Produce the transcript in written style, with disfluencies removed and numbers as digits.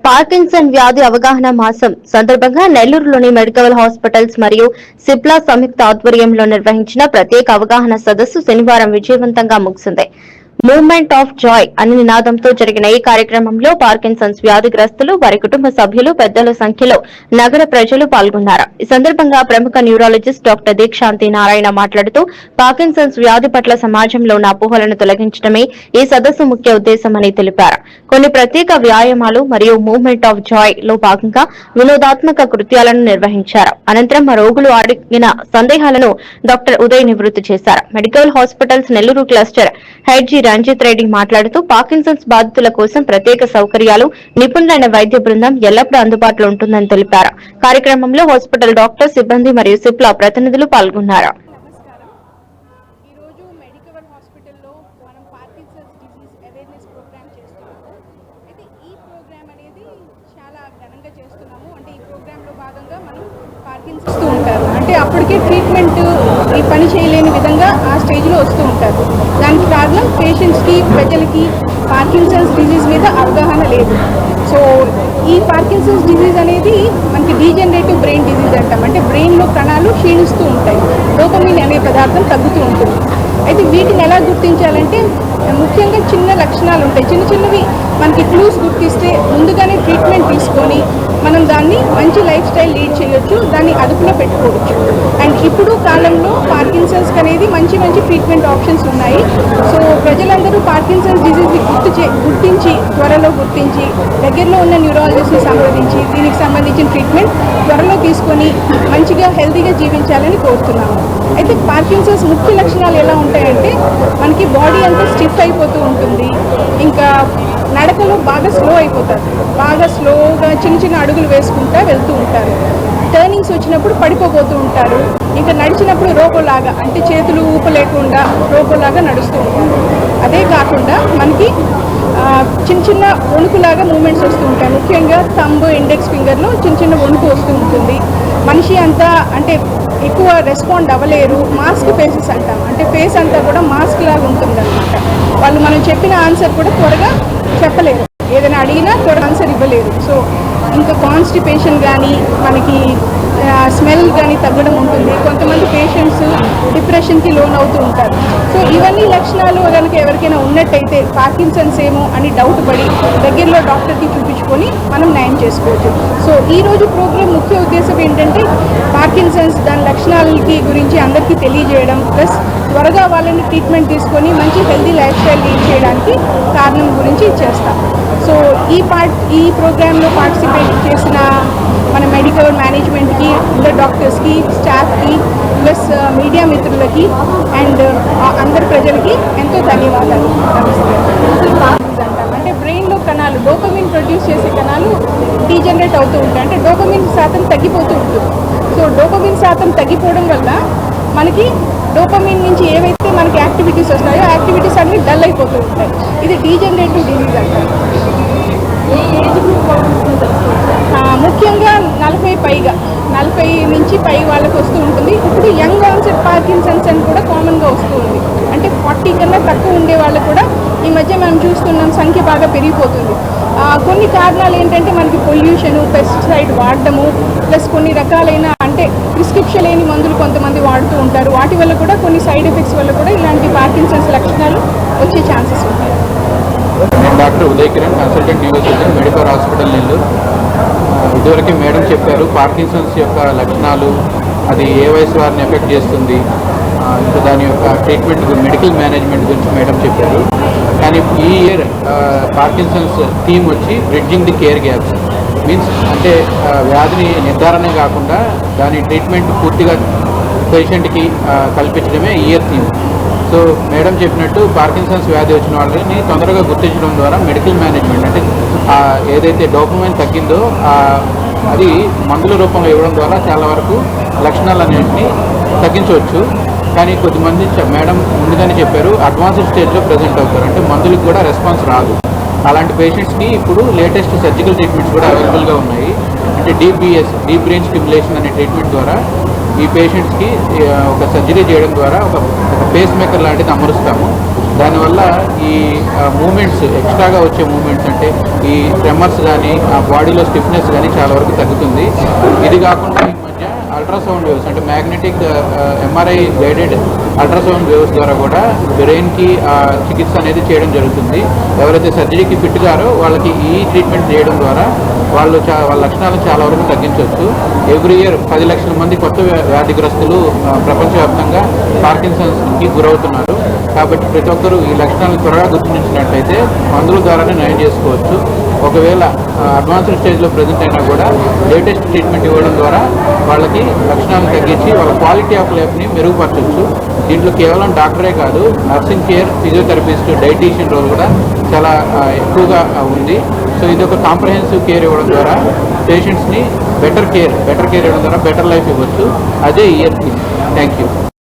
Parkinson వ్యాధి అవగాహన మాసం సందర్భంగా నెల్లూరులోని మెడికల్ హాస్పిటల్స్ మరియు సిప్లా సంయుక్త ఆధ్వర్యంలో నిర్వహించిన ప్రత్యేక అవగాహన సదస్సు శనివారం విజయవంతంగా ముగిసింది. మూవ్మెంట్ ఆఫ్ జాయ్ అనే నినాదంతో జరిగిన ఈ కార్యక్రమంలో పార్కిన్సన్స్ వ్యాధిగ్రస్తులు, వారి కుటుంబ సభ్యులు పెద్దల సంఖ్యలో నగర ప్రజలు పాల్గొన్నారు. ఈ సందర్భంగా ప్రముఖ న్యూరాలజిస్ట్ డాక్టర్ దీక్షాంతి నారాయణ మాట్లాడుతూ పార్కిన్సన్స్ వ్యాధి పట్ల సమాజంలో ఉన్న అపోహలను తొలగించడమే ఈ సదస్సు ముఖ్య ఉద్దేశమని తెలిపారు. కొన్ని ప్రత్యేక వ్యాయామాలు మరియు మూవ్మెంట్ ఆఫ్ జాయ్ లో భాగంగా వినోదాత్మక కృత్యాలను నిర్వహించారు. అనంతరం రోగులు అడిగిన సందేహాలను డాక్టర్ ఉదయ్ నివృత్తి చేశారు. Medical hospitals Nellore cluster head G Ranjith Reddy మాట్లాడుతూ పార్కిన్సన్స్ బాధితుల కోసం ప్రత్యేక సౌకర్యాలు, నిపుణులైన వైద్య బృందం ఎల్లప్పుడూ అందుబాటులో ఉంటుందని తెలిపారు. కార్యక్రమంలో హాస్పిటల్ డాక్టర్, సిబ్బంది మరియు సిప్లా ప్రతినిధులు పాల్గొన్నారు. అంటే అప్పటికే ట్రీట్మెంట్ ఈ పని చేయలేని విధంగా ఆ స్టేజ్లో వస్తూ ఉంటారు. దానికి కారణం పేషెంట్స్కి, ప్రజలకి పార్కిన్సన్స్ డిజీజ్ మీద అవగాహన లేదు. సో ఈ పార్కిన్సన్స్ డిజీజ్ అనేది మనకి డీజనరేటివ్ బ్రెయిన్ డిజీజ్ అంటాం. అంటే బ్రెయిన్లో కణాలు క్షీణిస్తూ ఉంటాయి, డోపమిన్ అనే పదార్థం తగ్గుతూ ఉంటుంది. అయితే వీటిని ఎలా గుర్తించాలంటే ముఖ్యంగా చిన్న లక్షణాలు ఉంటాయి. చిన్న చిన్నవి మనకి క్లూస్ గుర్తిస్తే ముందుగానే ట్రీట్మెంట్ తీసుకొని మనం దాన్ని మంచి లైఫ్ స్టైల్ లీడ్ చేయొచ్చు, దాన్ని అదుపులో పెట్టుకోవచ్చు. అండ్ ఇప్పుడు కాలంలో పార్కిన్సన్స్కి అనేది మంచి మంచి ట్రీట్మెంట్ ఆప్షన్స్ ఉన్నాయి. సో ప్రజలందరూ పార్కిన్సన్స్ డిజీజ్ని గుర్తించి త్వరలో గుర్తించి దగ్గరలో ఉన్న న్యూరాలజిస్ట్ని సంప్రదించి దీనికి సంబంధించిన ట్రీట్మెంట్ త్వరలో తీసుకొని మంచిగా హెల్తీగా జీవించాలని కోరుతున్నాము. అయితే పార్కిన్సన్స్ ముఖ్య లక్షణాలు ఎలా ఉంటాయంటే మనకి బాడీ అంతా స్టిఫ్ అయిపోతూ ఉంటుంది, ఇంకా నడకలో బాగా స్లో అయిపోతారు, బాగా స్లోగా చిన్న చిన్న అడుగులు వేసుకుంటూ వెళ్తూ ఉంటారు. టర్నింగ్స్ వచ్చినప్పుడు పడిపోతూ ఉంటారు. ఇంకా నడిచినప్పుడు రోబోలాగా, అంటే చేతులు ఊపలేకుండా రోబోలాగా నడుస్తూ ఉంటారు. అదే కాకుండా మనకి చిన్న చిన్న వణుకులాగా మూమెంట్స్ వస్తూ ఉంటాయి. ముఖ్యంగా థంబ్, ఇండెక్స్ ఫింగర్లో చిన్న చిన్న వణుకు వస్తూ ఉంటుంది. మనిషి అంతా అంటే ఎక్కువ రెస్పాండ్ అవ్వలేరు. మాస్క్ ఫేసెస్ అంటాం, అంటే ఫేస్ అంతా కూడా మాస్క్ లాగా ఉంటుంది అనమాట. వాళ్ళు మనం చెప్పిన ఆన్సర్ కూడా త్వరగా చెప్పలేరు, ఏదైనా అడిగినా త్వరగా ఆన్సర్ ఇవ్వలేరు. సో ఇంకా కాన్స్టిపేషన్ కానీ మనకి స్మెల్ కానీ తగ్గడం ఉంటుంది. కొంతమంది పేషెంట్స్ డిప్రెషన్కి లోన్ అవుతూ ఉంటారు. సో ఇవన్నీ లక్షణాలు కనుక ఎవరికైనా ఉన్నట్టయితే పార్కిన్సన్స్ ఏమో అని డౌట్ పడి దగ్గరలో డాక్టర్కి చూపించుకొని మనం నయం చేసుకోవచ్చు. సో ఈరోజు ప్రోగ్రామ్ ముఖ్య ఉద్దేశం ఏంటంటే పార్కిన్సన్స్ దాని లక్షణాలకి గురించి అందరికీ తెలియజేయడం, ప్లస్ త్వరగా వాళ్ళని ట్రీట్మెంట్ తీసుకొని మంచి హెల్తీ లైఫ్ స్టైల్ లీడ్ చేయడానికి కారణం గురించి చేస్తాం. సో ఈ ప్రోగ్రాంలో పార్టిసిపేట్ చేసిన మన మెడికల్ మేనేజ్మెంట్కి, అందరు డాక్టర్స్కి, స్టాఫ్కి, ప్లస్ మీడియా మిత్రులకి అండ్ అందరు ప్రజలకి ఎంతో ధన్యవాదాలు. అంటే బ్రెయిన్లో కణాలు, డోపమిన్ ప్రొడ్యూస్ చేసే కణాలు డీజనరేట్ అవుతూ ఉంటాయి, అంటే డోపమిన్ శాతం తగ్గిపోతూ ఉంటుంది. సో డోపమిన్ శాతం తగ్గిపోవడం వల్ల మనకి డోపమిన్ నుంచి ఏవైతే మనకి యాక్టివిటీస్ వస్తాయో యాక్టివిటీస్ అన్నీ డల్ అయిపోతూ ఉంటాయి. ఇది డీజనరేటివ్ డిజీజ్ అంటారు. ముఖ్యంగా 40 నుంచి పై వాళ్ళకి వస్తూ ఉంటుంది. ఇప్పుడు యంగ్ ఆన్సెట్ పార్కిన్సన్స్ అని కూడా కామన్గా వస్తూ ఉంది. అంటే 40 కన్నా తక్కువ ఉండే వాళ్ళు కూడా ఈ మధ్య మనం చూస్తున్నాం, సంఖ్య బాగా పెరిగిపోతుంది. కొన్ని కారణాలు ఏంటంటే మనకి పొల్యూషను, పెస్టిసైడ్ వాడటము, ప్లస్ కొన్ని రకాలైన అంటే ప్రిస్క్రిప్షన్ లేని మందులు కొంతమంది వాడుతూ ఉంటారు. వాటి వల్ల కూడా కొన్ని సైడ్ ఎఫెక్ట్స్ వల్ల కూడా ఇలాంటి పార్కిన్సన్స్ లక్షణాలు వచ్చే ఛాన్సెస్ ఉంటాయి. నేను doctor Uday Kiran, consultant neurosurgeon, medical hospital Nellore. ఇదివరకు మేడం చెప్పారు పార్కిన్సన్స్ యొక్క లక్షణాలు, అది ఏ వయసు వారిని ఎఫెక్ట్ చేస్తుంది, ఇంకా దాని యొక్క ట్రీట్మెంట్, మెడికల్ మేనేజ్మెంట్ గురించి మేడం చెప్పారు. కానీ ఈ ఇయర్ పార్కిన్సన్స్ థీమ్ వచ్చి bridging the care gaps. Means అంటే వ్యాధిని నిర్ధారణ కాకుండా దాని ట్రీట్మెంట్ పూర్తిగా పేషెంట్కి కల్పించడమే ఇయర్ థీమ్. సో మేడం చెప్పినట్టు పార్కిన్సన్స్ వ్యాధి వచ్చిన వాళ్ళని తొందరగా గుర్తించడం ద్వారా మెడికల్ మేనేజ్మెంట్, అంటే ఏదైతే డోపమైన్ తగ్గిందో అది మందుల రూపంలో ఇవ్వడం ద్వారా చాలా వరకు లక్షణాలన్నింటినీ తగ్గించవచ్చు. కానీ కొద్దిమంది మేడం ముందుగానే చెప్పారు అడ్వాన్స్డ్ స్టేజ్లో ప్రజెంట్ అవుతారు, అంటే మందులకు కూడా రెస్పాన్స్ రాదు. అలాంటి పేషెంట్స్కి ఇప్పుడు లేటెస్ట్ సర్జికల్ ట్రీట్మెంట్స్ కూడా అవైలబుల్గా ఉన్నాయి. అంటే డీప్ బ్రెయిన్ స్టిమ్యులేషన్ అనే ట్రీట్మెంట్ ద్వారా ఈ పేషెంట్స్కి ఒక సర్జరీ చేయడం ద్వారా ఒక పేస్ మేకర్ లాంటిది అమరుస్తాము. దానివల్ల ఈ మూమెంట్స్ ఎక్స్ట్రాగా వచ్చే మూమెంట్స్ అంటే ఈ ట్రెమర్స్ కానీ ఆ బాడీలో స్టిఫ్నెస్ కానీ చాలా వరకు తగ్గుతుంది. ఇది కాకుండా ఈ మధ్య అల్ట్రాసౌండ్ వేవ్స్ అంటే magnetic MRI guided ultrasound waves ద్వారా కూడా బ్రెయిన్కి చికిత్స అనేది చేయడం జరుగుతుంది. ఎవరైతే సర్జరీకి ఫిట్ గారో వాళ్ళకి ఈ ట్రీట్మెంట్ చేయడం ద్వారా వాళ్ళ లక్షణాలను చాలా వరకు తగ్గించవచ్చు. ఎవ్రీ ఇయర్ 10 లక్షల మంది కొత్త వ్యాధిగ్రస్తులు ప్రపంచవ్యాప్తంగా పార్కిన్సన్స్కి గురవుతున్నారు. కాబట్టి ప్రతి ఒక్కరూ ఈ లక్షణాలను త్వరగా గుర్తించినట్లయితే మందుల ద్వారానే నయం చేసుకోవచ్చు. ఒకవేళ అడ్వాన్స్డ్ స్టేజ్లో ప్రజెంట్ అయినా కూడా లేటెస్ట్ ట్రీట్మెంట్ ఇవ్వడం ద్వారా వాళ్ళకి లక్షణాలను తగ్గించి వాళ్ళ క్వాలిటీ ఆఫ్ లైఫ్ని మెరుగుపరచవచ్చు. దీంట్లో కేవలం డాక్టరే కాదు, nursing care, physiotherapist, dietitian role కూడా చాలా ఎక్కువగా ఉంది. సో ఇది ఒక కాంప్రహెన్సివ్ కేర్ ఇవ్వడం ద్వారా పేషెంట్స్ని బెటర్ కేర్ ఇవ్వడం ద్వారా బెటర్ లైఫ్ ఇవ్వచ్చు. అదే ఇయర్ థీమ్. Thank you.